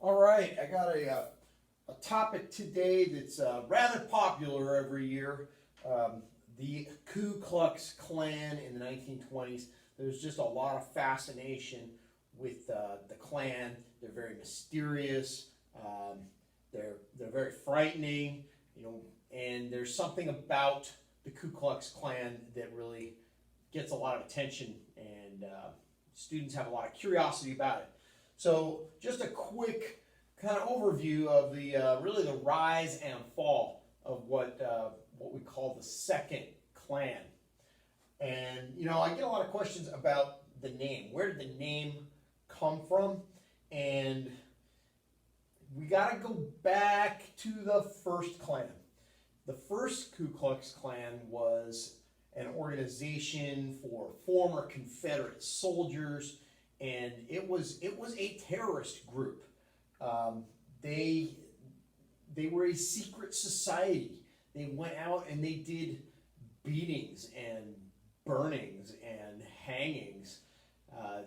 All right, I got a topic today that's rather popular every year. The Ku Klux Klan in the 1920s. There's just a lot of fascination with the Klan. They're very mysterious. They're very frightening, and there's something about the Ku Klux Klan that really gets a lot of attention, and students have a lot of curiosity about it. So just a quick kind of overview of the really the rise and fall of what we call the Second Klan. And I get a lot of questions about the name. Where did the name come from? And we got to go back to the first Klan. The first Ku Klux Klan was an organization for former Confederate soldiers, and it was a terrorist group. They were a secret society. They went out and they did beatings and burnings and hangings.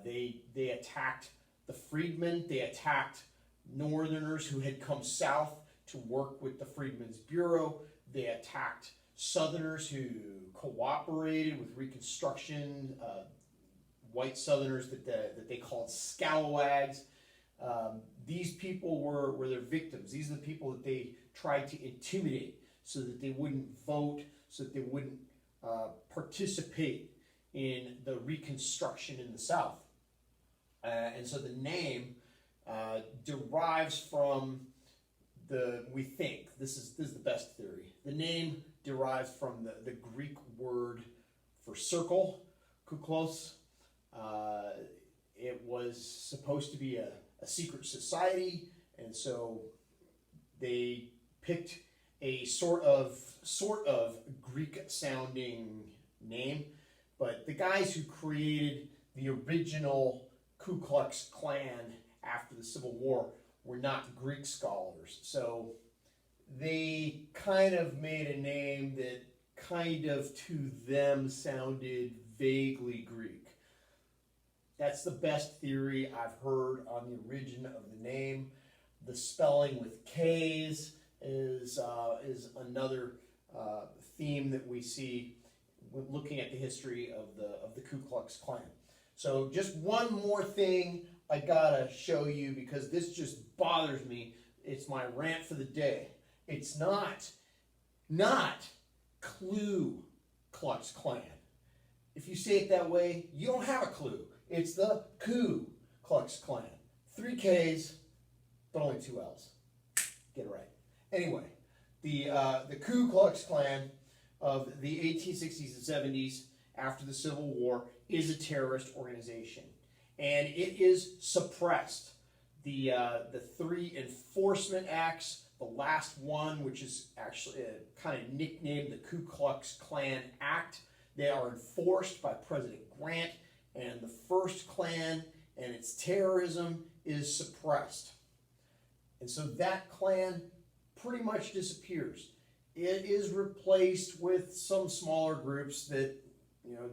They attacked the freedmen. They attacked Northerners who had come south to work with the Freedmen's Bureau. They attacked Southerners who cooperated with Reconstruction, white Southerners that they called scalawags. These people were their victims. These are the people that they tried to intimidate so that they wouldn't vote, so that they wouldn't participate in the Reconstruction in the South. And so the name derives from we think, this is the best theory, the name derives from the Greek word for circle, kuklos. It was supposed to be a secret society, and so they picked a sort of Greek sounding name. But the guys who created the original Ku Klux Klan after the Civil War were not Greek scholars, so they kind of made a name that kind of to them sounded vaguely Greek. That's the best theory I've heard on the origin of the name. The spelling with K's is another theme that we see when looking at the history of the Ku Klux Klan. So just one more thing I gotta show you, because this just bothers me. It's my rant for the day. It's not Ku Klux Klan. If you say it that way, you don't have a clue. It's the Ku Klux Klan. 3 Ks, but only 2 Ls. Get it right. Anyway, the Ku Klux Klan of the 1860s and 70s after the Civil War is a terrorist organization, and it is suppressed. The 3 enforcement acts, the last one, which is actually kind of nicknamed the Ku Klux Klan Act, they are enforced by President Grant, and the first Klan and its terrorism is suppressed. And so that Klan pretty much disappears. It is replaced with some smaller groups that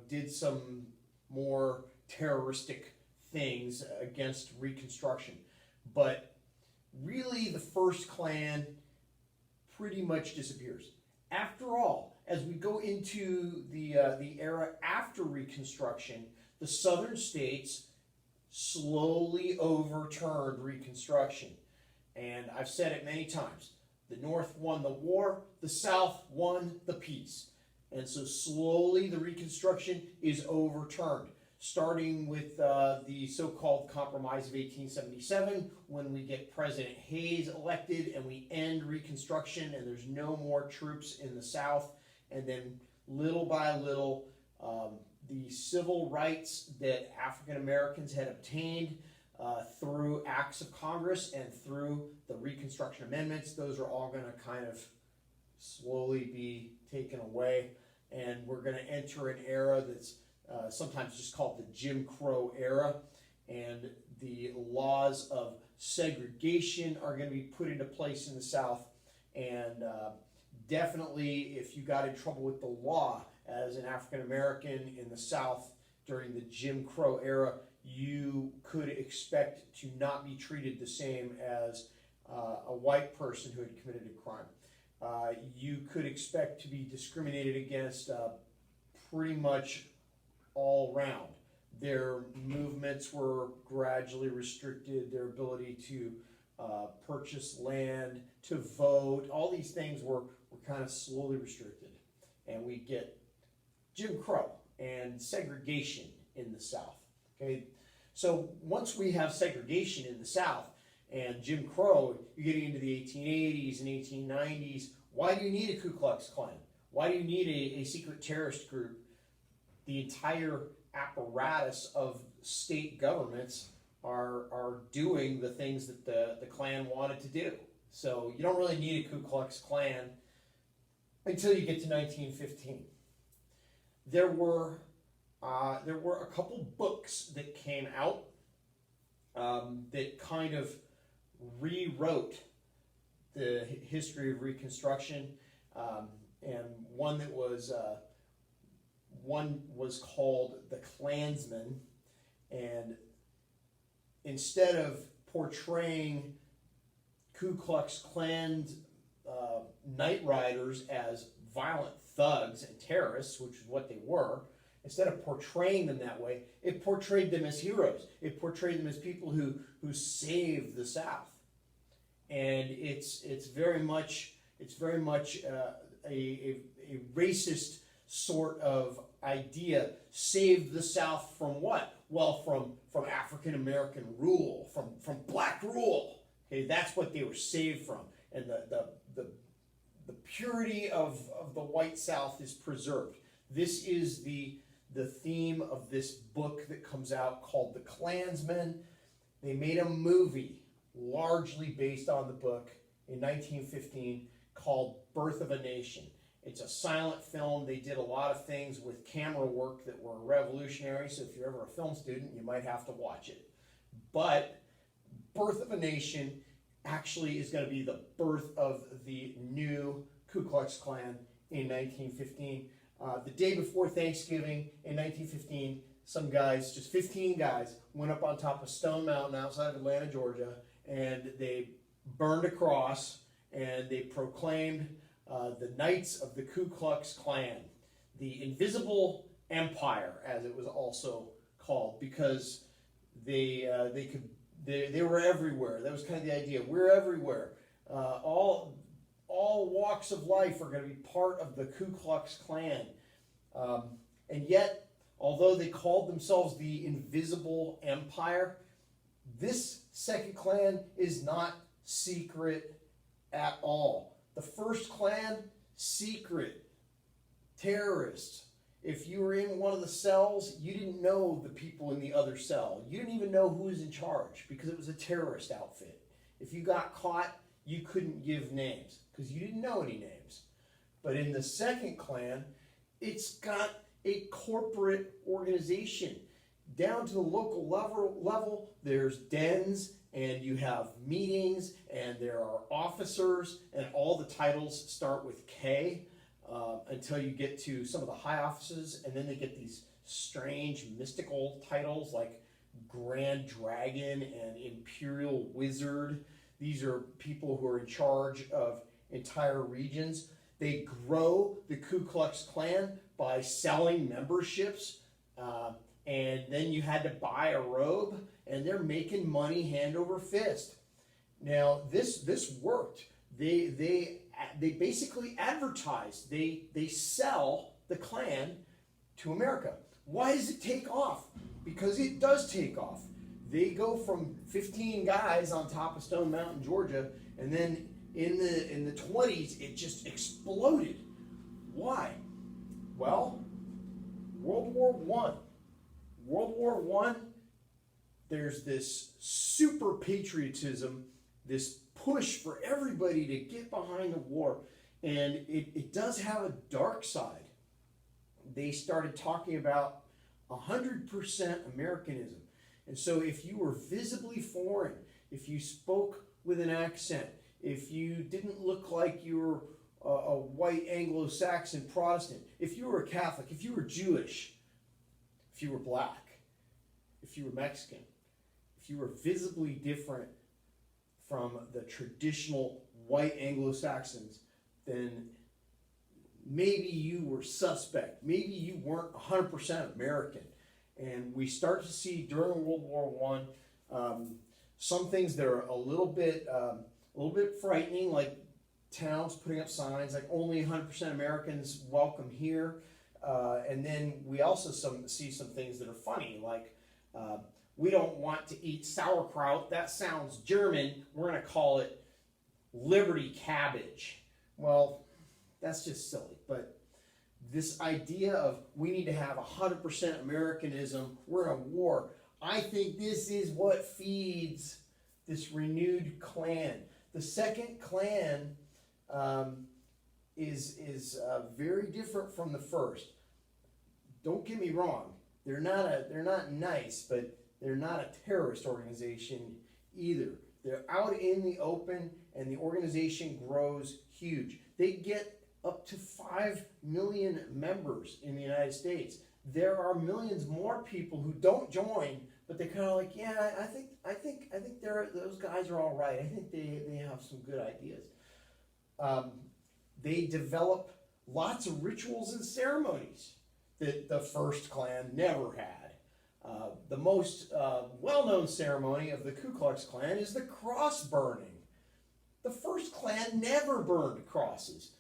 did some more terroristic things against Reconstruction. But really the first Klan pretty much disappears. After all, as we go into the era after Reconstruction, the southern states slowly overturned Reconstruction. And I've said it many times. The North won the war, the South won the peace. And so slowly the Reconstruction is overturned, starting with the so-called Compromise of 1877, when we get President Hayes elected and we end Reconstruction and there's no more troops in the South. And then little by little, the civil rights that African Americans had obtained through acts of Congress and through the Reconstruction Amendments, those are all going to kind of slowly be taken away. And we're going to enter an era that's sometimes just called the Jim Crow era. And the laws of segregation are going to be put into place in the South. And definitely, if you got in trouble with the law as an African American in the South during the Jim Crow era, you could expect to not be treated the same as a white person who had committed a crime. You could expect to be discriminated against pretty much all round. Their movements were gradually restricted, their ability to purchase land, to vote, all these things were kind of slowly restricted. And we get Jim Crow and segregation in the South. Okay, so once we have segregation in the South and Jim Crow, you're getting into the 1880s and 1890s. Why do you need a Ku Klux Klan? Why do you need a secret terrorist group? The entire apparatus of state governments are doing the things that the Klan wanted to do. So you don't really need a Ku Klux Klan until you get to 1915. There were a couple books that came out that kind of rewrote the history of Reconstruction, and one was called The Klansman, and instead of portraying Ku Klux Klan night riders as violent thugs and terrorists, which is what they were, instead of portraying them that way, it portrayed them as heroes. It portrayed them as people who saved the South. And it's very much a racist sort of idea. Saved the South from what? Well, from African American rule, from black rule. Okay, that's what they were saved from, and the purity of the white South is preserved. This is the theme of this book that comes out called The Klansman. They made a movie largely based on the book in 1915 called Birth of a Nation. It's a silent film. They did a lot of things with camera work that were revolutionary, so if you're ever a film student, you might have to watch it. But Birth of a Nation actually is going to be the birth of the new Ku Klux Klan in 1915. The day before Thanksgiving in 1915, some guys, just 15 guys, went up on top of Stone Mountain outside of Atlanta, Georgia, and they burned a cross, and they proclaimed the Knights of the Ku Klux Klan, the Invisible Empire, as it was also called, because they were everywhere. That was kind of the idea. We're everywhere. All walks of life are going to be part of the Ku Klux Klan. And yet, although they called themselves the Invisible Empire, this second Klan is not secret at all. The first Klan, secret, terrorists. If you were in one of the cells, you didn't know the people in the other cell. You didn't even know who was in charge because it was a terrorist outfit. If you got caught, you couldn't give names because you didn't know any names. But in the second Klan, it's got a corporate organization. Down to the local level, there's dens, and you have meetings, and there are officers, and all the titles start with K until you get to some of the high offices, and then they get these strange mystical titles like Grand Dragon and Imperial Wizard. These are people who are in charge of entire regions. They grow the Ku Klux Klan by selling memberships, and then you had to buy a robe, and they're making money hand over fist. Now this worked. They basically advertise. They sell the Klan to America. Why does it take off? Because it does take off. They go from 15 guys on top of Stone Mountain, Georgia, and then in the 20s it just exploded. Why? Well, World War I, there's this super patriotism, this push for everybody to get behind the war, and it does have a dark side. They started talking about 100% Americanism. And so if you were visibly foreign, if you spoke with an accent, if you didn't look like you were a white Anglo-Saxon Protestant, if you were a Catholic, if you were Jewish, if you were black, if you were Mexican, if you were visibly different from the traditional white Anglo-Saxons, then maybe you were suspect. Maybe you weren't 100% American. And we start to see during World War I some things that are a little bit frightening, like towns putting up signs like only 100% Americans welcome here. And then we also see some things that are funny, like we don't want to eat sauerkraut. That sounds German. We're going to call it Liberty cabbage. Well, that's just silly. But this idea of we need to have 100% Americanism, we're in a war, I think this is what feeds this renewed Klan. The second Klan is very different from the first. Don't get me wrong; they're not nice, but they're not a terrorist organization either. They're out in the open, and the organization grows huge. They get up to 5 million members in the United States. There are millions more people who don't join, but they're kind of like, yeah, I think those guys are all right. I think they have some good ideas. They develop lots of rituals and ceremonies that the first Klan never had. The most well-known ceremony of the Ku Klux Klan is the cross burning. The first Klan never burned crosses.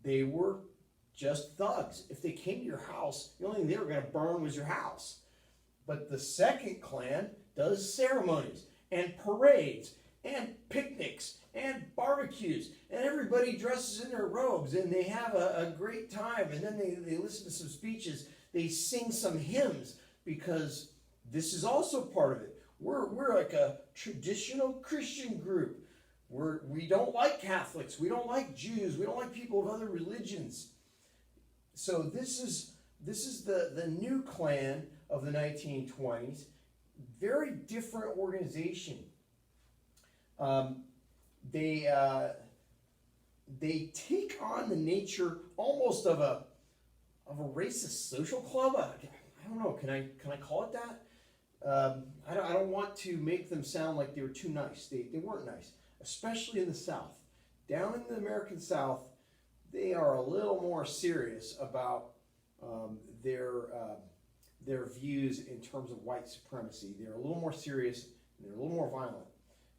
They were just thugs. If they came to your house, the only thing they were going to burn was your house. But the second Klan does ceremonies and parades and picnics and barbecues, and everybody dresses in their robes, and they have a great time, and then they listen to some speeches. They sing some hymns, because this is also part of it. We're like a traditional Christian group. We don't like Catholics. We don't like Jews. We don't like people of other religions. So this is the new Klan of the 1920s. Very different organization. They take on the nature almost of a racist social club. I don't know. Can I call it that? I don't want to make them sound like they were too nice. They weren't nice, especially in the South. Down in the American South, they are a little more serious about their views in terms of white supremacy. They're a little more serious, and they're a little more violent.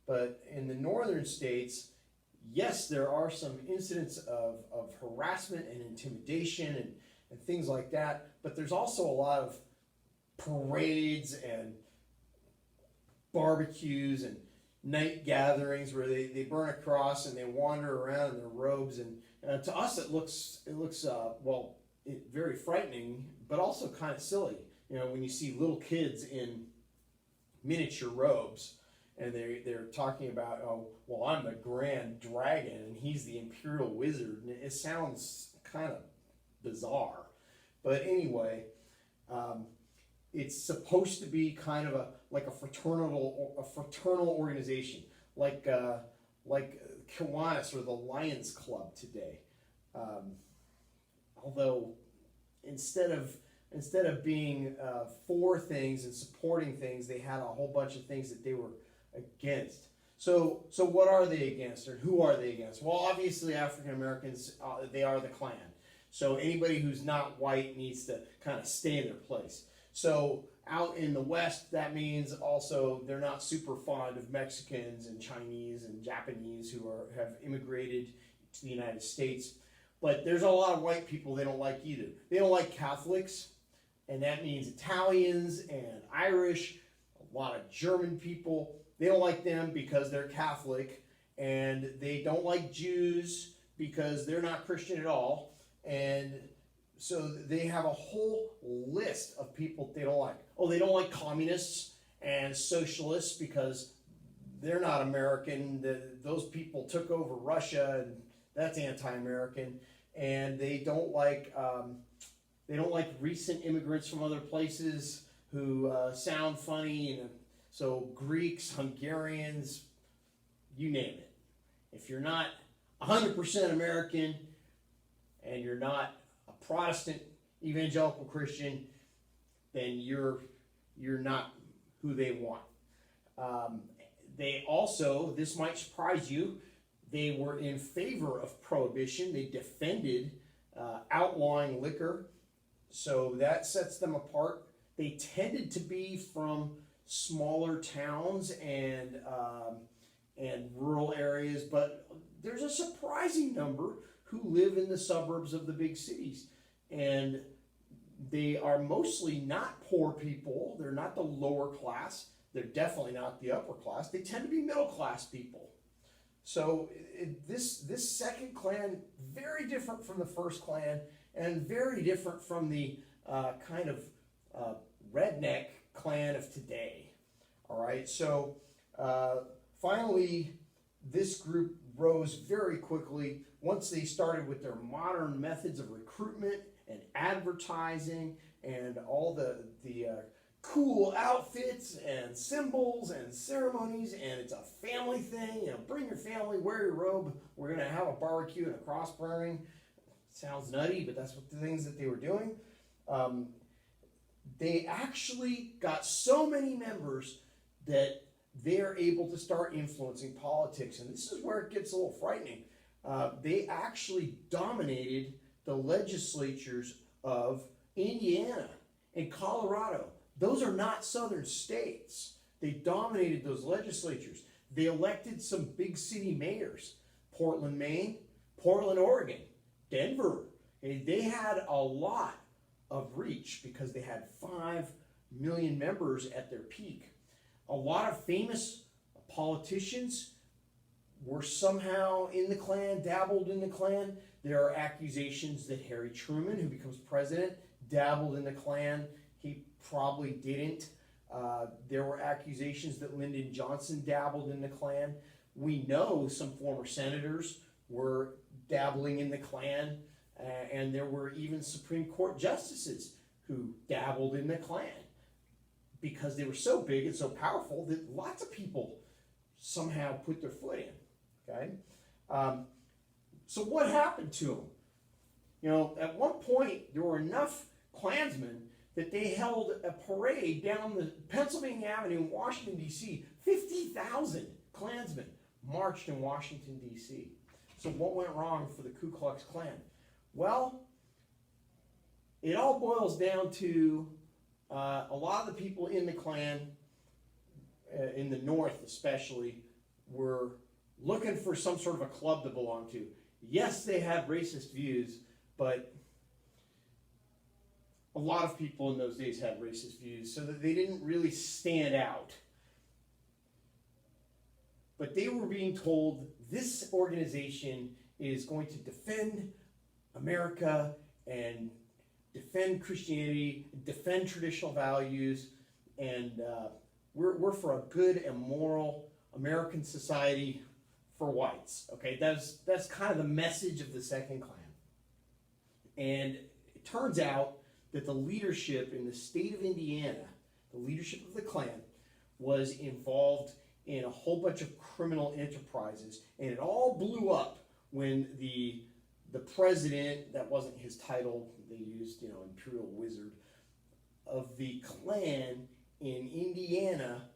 But in the northern states, yes, there are some incidents of harassment and intimidation and things like that, but there's also a lot of parades and barbecues and night gatherings where they burn a cross and they wander around in their robes, and to us it looks very frightening, but also kind of silly. You know, when you see little kids in miniature robes and they're talking about, oh, well, I'm the Grand Dragon and he's the Imperial Wizard, and it sounds kind of bizarre. But anyway, it's supposed to be kind of a fraternal organization, like Kiwanis or the Lions Club today. Although instead of being for things and supporting things, they had a whole bunch of things that they were against. So what are they against, or who are they against? Well, obviously African Americans, they are the Klan. So anybody who's not white needs to kind of stay in their place. So out in the West, that means also they're not super fond of Mexicans and Chinese and Japanese who have immigrated to the United States. But there's a lot of white people they don't like either. They don't like Catholics, and that means Italians and Irish, a lot of German people. They don't like them because they're Catholic, and they don't like Jews because they're not Christian at all. And so they have a whole list of people they don't like. Oh, they don't like communists and socialists because they're not American. Those people took over Russia, and that's anti-American. And they don't like recent immigrants from other places who sound funny. And so Greeks, Hungarians, you name it. If you're not 100% American and you're not a Protestant evangelical Christian, then you're not who they want. They also, this might surprise you, they were in favor of prohibition. They defended outlawing liquor, so that sets them apart. They tended to be from smaller towns and rural areas, but there's a surprising number who live in the suburbs of the big cities, and they are mostly not poor people. They're not the lower class. They're definitely not the upper class. They tend to be middle class people. So this second Klan, very different from the first Klan, and very different from the kind of redneck Klan of today. All right, so finally, this group rose very quickly once they started with their modern methods of recruitment and advertising and all the cool outfits and symbols and ceremonies, and it's a family thing. You know, bring your family, wear your robe. We're gonna have a barbecue and a cross burning. Sounds nutty, but that's what the things that they were doing. They actually got so many members that they're able to start influencing politics, and this is where it gets a little frightening. They actually dominated the legislatures of Indiana and Colorado. Those are not southern states. They dominated those legislatures. They elected some big city mayors: Portland, Maine; Portland, Oregon; Denver. And they had a lot of reach because they had 5 million members at their peak. A lot of famous politicians were somehow in the Klan, dabbled in the Klan. There are accusations that Harry Truman, who becomes president, dabbled in the Klan. He probably didn't. There were accusations that Lyndon Johnson dabbled in the Klan. We know some former senators were dabbling in the Klan, and there were even Supreme Court justices who dabbled in the Klan because they were so big and so powerful that lots of people somehow put their foot in. Okay, so what happened to them? You know, at one point there were enough Klansmen that they held a parade down the Pennsylvania Avenue in Washington, D.C. 50,000 Klansmen marched in Washington, D.C. So what went wrong for the Ku Klux Klan? Well, it all boils down to a lot of the people in the Klan, in the North especially, were looking for some sort of a club to belong to. Yes, they had racist views, but a lot of people in those days had racist views, so that they didn't really stand out. But they were being told this organization is going to defend America and defend Christianity, defend traditional values, and we're for a good and moral American society for whites. Okay, that's kind of the message of the Second Klan. And it turns out that the leadership in the state of Indiana, the leadership of the Klan, was involved in a whole bunch of criminal enterprises, and it all blew up when the president, that wasn't his title, they used, Imperial Wizard, of the Klan in Indiana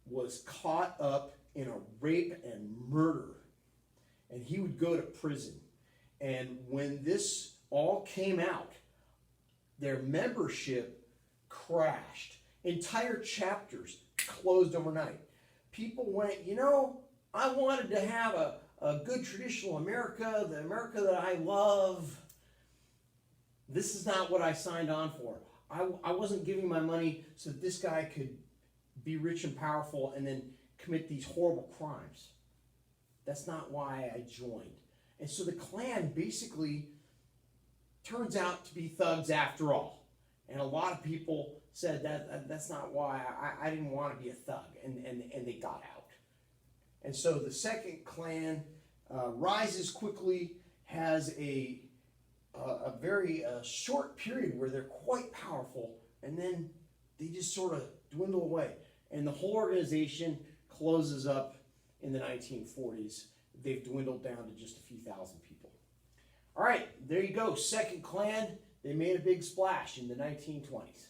was caught up in a rape and murder, and he would go to prison. And when this all came out, their membership crashed. Entire chapters closed overnight. People went, I wanted to have a good traditional America, the America that I love. This is not what I signed on for. I wasn't giving my money so that this guy could be rich and powerful and then commit these horrible crimes. That's not why I joined. And so the Klan basically turns out to be thugs after all. And a lot of people said that's not why I didn't want to be a thug, and they got out. And so the Second Klan rises quickly, has a very short period where they're quite powerful, and then they just sort of dwindle away. And the whole organization closes up in the 1940s. They've dwindled down to just a few thousand people. All right, there you go. Second Klan, they made a big splash in the 1920s.